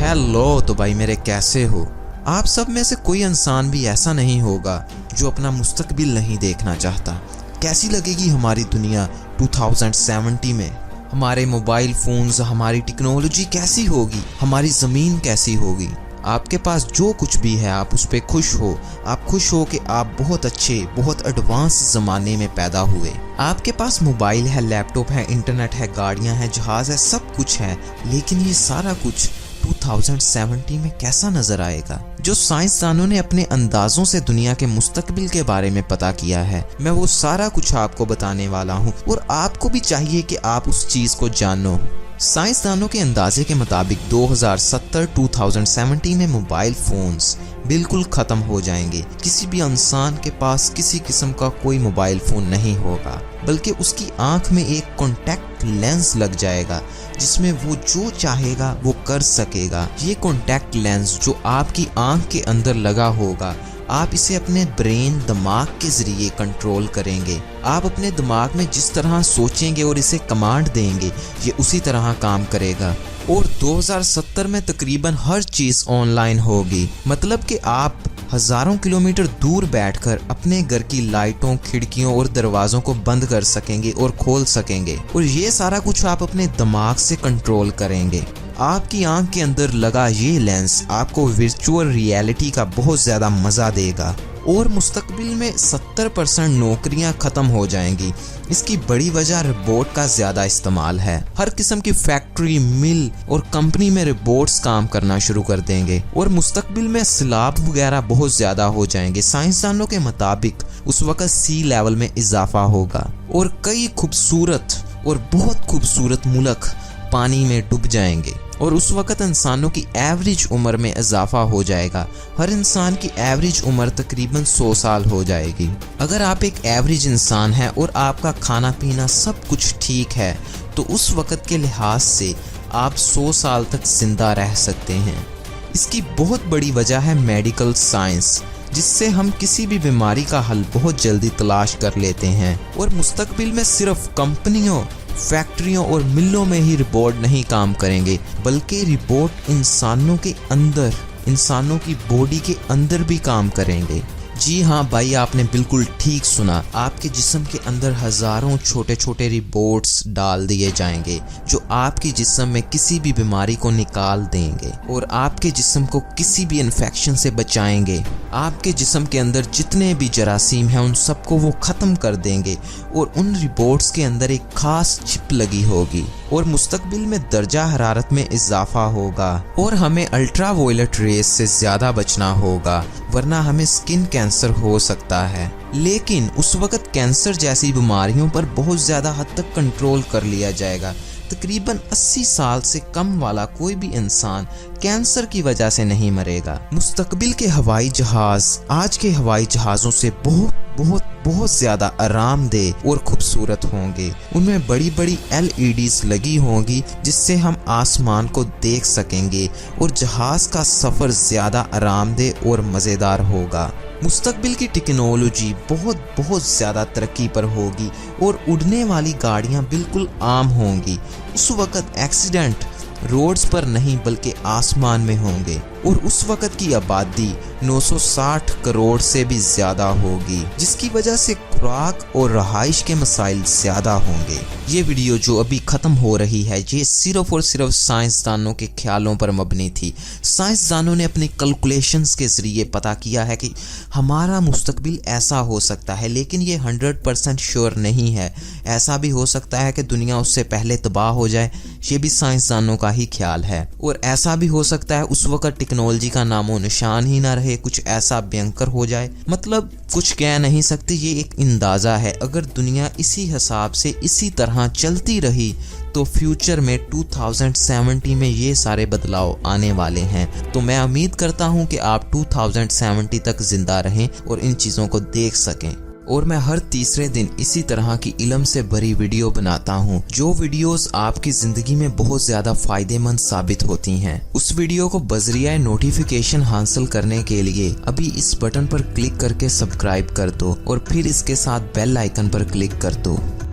Hello तो भाई मेरे कैसे हो आप सब में से कोई इंसान भी ऐसा नहीं होगा जो अपना मुस्तकबिल नहीं देखना चाहता। कैसी लगेगी हमारी दुनिया 2070 में, हमारे मोबाइल फोन्स, हमारी टेक्नोलॉजी कैसी होगी, हमारी ज़मीन कैसी होगी। आपके पास जो कुछ भी है आप उस पर खुश हो। आप खुश हो कि आप बहुत अच्छे, बहुत एडवांस ज़माने में पैदा हुए। आपके पास मोबाइल है, लैपटॉप है, इंटरनेट है, गाड़ियां हैं, जहाज़ है, सब कुछ है। लेकिन ये सारा कुछ 2070 में कैसा नजर आएगा? जो साइंसदानों ने अपने अंदाजों से दुनिया के मुस्तकबिल के बारे में पता किया है, मैं वो सारा कुछ आपको बताने वाला हूँ और आपको भी चाहिए कि आप उस चीज को जानो। साइंसदानों के अंदाजे के मुताबिक 2070 में मोबाइल फोन्स बिल्कुल खत्म हो जाएंगे। किसी भी इंसान के पास किसी किस्म का कोई मोबाइल फोन नहीं होगा, बल्कि उसकी आंख में एक कॉन्टैक्ट लेंस लग जाएगा जिसमें वो जो चाहेगा वो कर सकेगा। ये कॉन्टैक्ट लेंस जो आपकी आंख के अंदर लगा होगा, आप इसे अपने ब्रेन, दिमाग के जरिए कंट्रोल करेंगे। आप अपने दिमाग में जिस तरह सोचेंगे और इसे कमांड देंगे, ये उसी तरह काम करेगा। और 2070 में तकरीबन हर चीज़ ऑनलाइन होगी। मतलब कि आप हज़ारों किलोमीटर दूर बैठकर अपने घर की लाइटों, खिड़कियों और दरवाज़ों को बंद कर सकेंगे और खोल सकेंगे। और ये सारा कुछ आप अपने दिमाग से कंट्रोल करेंगे। आपकी आंख के अंदर लगा ये लेंस आपको वर्चुअल रियलिटी का बहुत ज़्यादा मज़ा देगा। और मुस्तकबिल में 70% नौकरियां ख़त्म हो जाएंगी। इसकी बड़ी वजह रोबोट का ज़्यादा इस्तेमाल है। हर किस्म की फैक्ट्री, मिल और कंपनी में रोबोट्स काम करना शुरू कर देंगे। और मुस्तकबिल में सैलाब वगैरह बहुत ज़्यादा हो जाएंगे। साइंसदानों के मुताबिक उस वक़्त सी लेवल में इजाफा होगा और कई खूबसूरत और बहुत खूबसूरत मुल्क पानी में डूब जाएंगे। और उस वक़्त इंसानों की एवरेज उम्र में इजाफा हो जाएगा। हर इंसान की एवरेज उम्र तकरीबन 100 साल हो जाएगी। अगर आप एक एवरेज इंसान हैं और आपका खाना पीना सब कुछ ठीक है, तो उस वक़्त के लिहाज से आप 100 साल तक जिंदा रह सकते हैं। इसकी बहुत बड़ी वजह है मेडिकल साइंस, जिससे हम किसी भी बीमारी का हल बहुत जल्दी तलाश कर लेते हैं। और मुस्तकबिल में सिर्फ कंपनियों, फैक्ट्रियों और मिलों में ही रोबोट नहीं काम करेंगे, बल्कि रोबोट इंसानों के अंदर, इंसानों की बॉडी के अंदर भी काम करेंगे। जी हाँ भाई, आपने बिल्कुल ठीक सुना। आपके जिस्म के अंदर हज़ारों छोटे छोटे रोबोट्स डाल दिए जाएंगे जो आपके जिस्म में किसी भी बीमारी को निकाल देंगे और आपके जिस्म को किसी भी इन्फेक्शन से बचाएंगे। आपके जिस्म के अंदर जितने भी जरासीम हैं उन सबको वो ख़त्म कर देंगे। और उन रोबोट्स के अंदर एक ख़ास चिप लगी होगी। और मुस्तकबिल में दर्जा हरारत में इजाफा होगा और हमें अल्ट्रा वायलेट रेस से ज़्यादा बचना होगा, वरना हमें स्किन कैंसर हो सकता है। लेकिन उस वक़्त कैंसर जैसी बीमारियों पर बहुत ज़्यादा हद तक कंट्रोल कर लिया जाएगा। तकरीबन 80 साल से कम वाला कोई भी इंसान कैंसर की वजह से नहीं मरेगा। मुस्तकबिल के हवाई जहाज़ आज के हवाई जहाज़ों से बहुत बहुत बहुत ज़्यादा आरामदेह और खूबसूरत होंगे। उनमें बड़ी बड़ी LEDs लगी होंगी जिससे हम आसमान को देख सकेंगे और जहाज़ का सफ़र ज़्यादा आरामदेह और मज़ेदार होगा। मुस्तकबिल की टेक्नोलॉजी बहुत बहुत ज़्यादा तरक्की पर होगी और उड़ने वाली गाड़ियाँ बिल्कुल आम होंगी। उस वक़्त एक्सीडेंट रोड्स पर नहीं बल्कि आसमान में होंगे। और उस वक़्त की आबादी 960 करोड़ से भी ज़्यादा होगी, जिसकी वजह से खुराक और रहाइश के मसाइल ज़्यादा होंगे। ये वीडियो जो अभी ख़त्म हो रही है, ये सिर्फ़ और सिर्फ साइंसदानों के ख्यालों पर मबनी थी। साइंसदानों ने अपने कैलकुलेशंस के ज़रिए पता किया है कि हमारा मुस्तकबिल ऐसा हो सकता है, लेकिन ये 100% श्योर नहीं है। ऐसा भी हो सकता है कि दुनिया उससे पहले तबाह हो जाए, ये भी साइंसदानों का ही ख्याल है। और ऐसा भी हो सकता है उस वक़्त टेक्नोलॉजी का नामो निशान ही ना रहे, कुछ ऐसा भयंकर हो जाए। मतलब कुछ कह नहीं सकते, ये एक अंदाज़ा है। अगर दुनिया इसी हिसाब से इसी तरह चलती रही तो फ्यूचर में 2070 में ये सारे बदलाव आने वाले हैं। तो मैं उम्मीद करता हूँ कि आप 2070 तक ज़िंदा रहें और इन चीज़ों को देख सकें। और मैं हर तीसरे दिन इसी तरह की इल्म से भरी वीडियो बनाता हूँ, जो वीडियोस आपकी ज़िंदगी में बहुत ज़्यादा फ़ायदेमंद साबित होती हैं। उस वीडियो को बज़रिया नोटिफिकेशन हासिल करने के लिए अभी इस बटन पर क्लिक करके सब्सक्राइब कर दो और फिर इसके साथ बेल आइकन पर क्लिक कर दो।